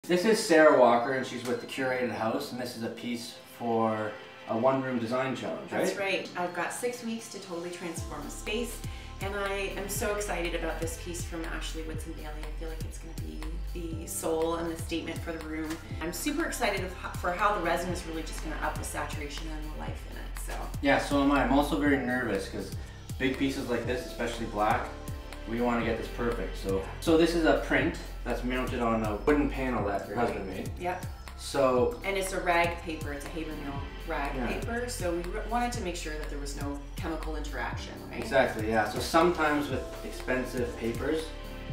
This is Sarah Walker, and she's with the Curated House, and this is a piece for a one-room design challenge, right? That's right. I've got 6 weeks to totally transform a space, and I am so excited about this piece from Ashley Woodson Bailey. I feel like it's going to be the soul and the statement for the room. I'm super excited for how the resin is really just going to up the saturation and the life in it. So yeah, so am I. I'm also very nervous because big pieces like this, especially black, we want to get this perfect. So this is a print that's mounted on a wooden panel that your husband made. Yep. So, and it's a rag paper. It's a Habermill rag paper. So we wanted to make sure that there was no chemical interaction, right? Exactly, yeah. So sometimes with expensive papers,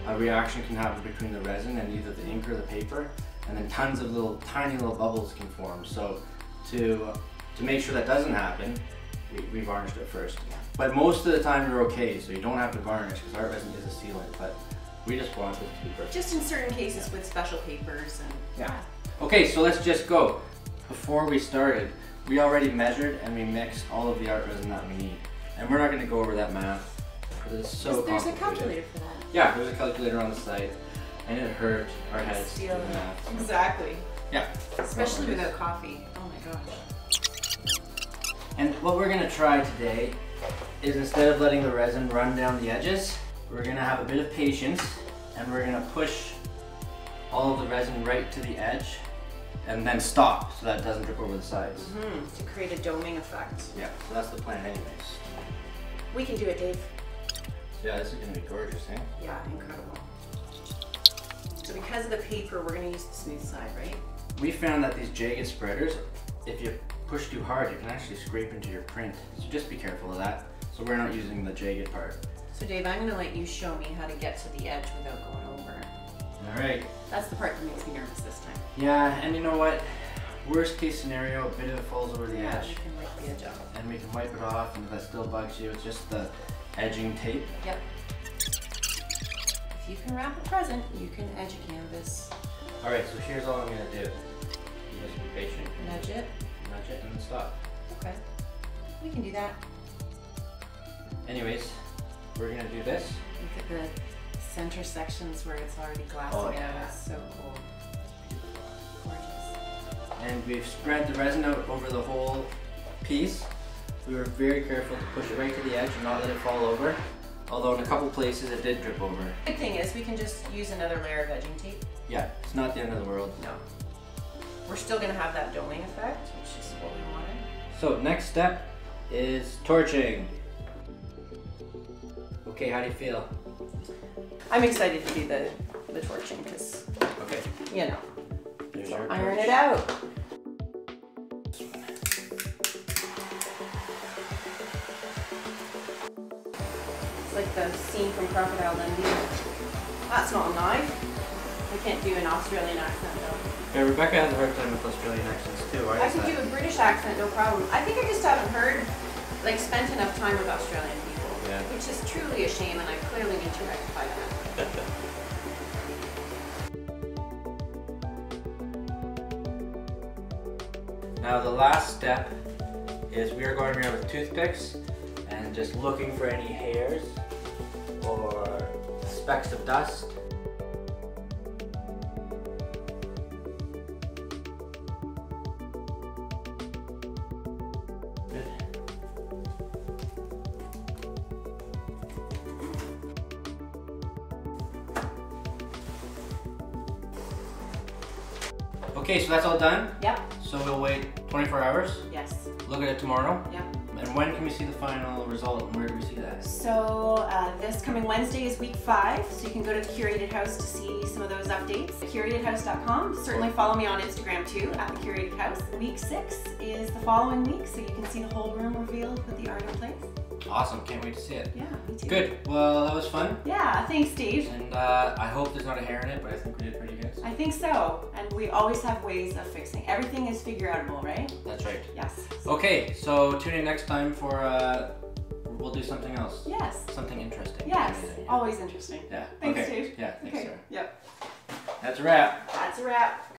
a reaction can happen between the resin and either the ink or the paper, and then tons of little, tiny little bubbles can form. So to make sure that doesn't happen, we varnished it first. Yeah. But most of the time you're okay, so you don't have to varnish because our resin is a sealant, but we just want it to be perfect. Just in certain cases with special papers and yeah. Okay, so let's just go. Before we started, we already measured and we mixed all of the art resin that we need. And we're not going to go over that math because it's so complicated. There's a calculator for that. Yeah, there's a calculator on the site, and it hurt our heads to do the math. Exactly. Yeah. Especially without coffee. Oh my gosh. And what we're going to try today is, instead of letting the resin run down the edges, we're going to have a bit of patience and we're going to push all of the resin right to the edge and then stop so that it doesn't drip over the sides. To create a doming effect. Yeah, so that's the plan anyways. We can do it, Dave. Yeah, this is going to be gorgeous, eh? Yeah, incredible. So because of the paper, we're going to use the smooth side, right? We found that these jagged spreaders, if you push too hard, you can actually scrape into your print. So just be careful of that. So we're not using the jagged part. So Dave, I'm going to let you show me how to get to the edge without going over. All right. That's the part that makes me nervous this time. Yeah, and you know what? Worst case scenario, a bit of it falls over the edge. We can wipe the edge off. And we can wipe it off, and if that still bugs you, it's just the edging tape. Yep. If you can wrap a present, you can edge a canvas. All right, so here's all I'm going to do. You just be patient. Nudge it, and then stop. Okay. We can do that. Anyways, we're going to do this. Look at the center sections where it's already glassing out. It's so cool. Gorgeous. And we've spread the resin out over the whole piece. We were very careful to push it right to the edge and not let it fall over. Although in a couple places it did drip over. The good thing is we can just use another layer of edging tape. Yeah, it's not the end of the world. No. We're still going to have that doming effect, which is what we wanted. So next step is torching. Okay, how do you feel? I'm excited to do the torching because, okay, you know, there's our iron torch. it out. It's like the scene from Crocodile Dundee. That's not a knife. I can't do an Australian accent though. Yeah, Rebecca has a hard time with Australian accents too. Why I is can that? do a British accent, no problem. I think I just haven't spent enough time with Australian people, which is truly a shame, and I clearly need to rectify that. Now the last step is we are going around with toothpicks and just looking for any hairs or specks of dust. Good. Okay, so that's all done? Yep. So we'll wait 24 hours? Yes. Look at it tomorrow? Yep. And when can we see the final result, and where do we see that? So this coming Wednesday is week 5, so you can go to the Curated House to see some of those updates. Curatedhouse.com. Certainly follow me on Instagram too, at the Curated House. Week 6 is the following week, so you can see the whole room revealed with the art in place. Awesome, can't wait to see it. Yeah, me too. Good, well that was fun. Yeah, thanks Steve. And I hope there's not a hair in it, but I think we did pretty good. I think so, and we always have ways of fixing. Everything is figure-outable, right? That's right. Yes. Okay, so tune in next time for, we'll do something else. Yes. Something interesting. Yes, always interesting. Yeah. Thanks, okay. Steve. Yeah, thanks, Okay. Sarah. Yep. That's a wrap. That's a wrap.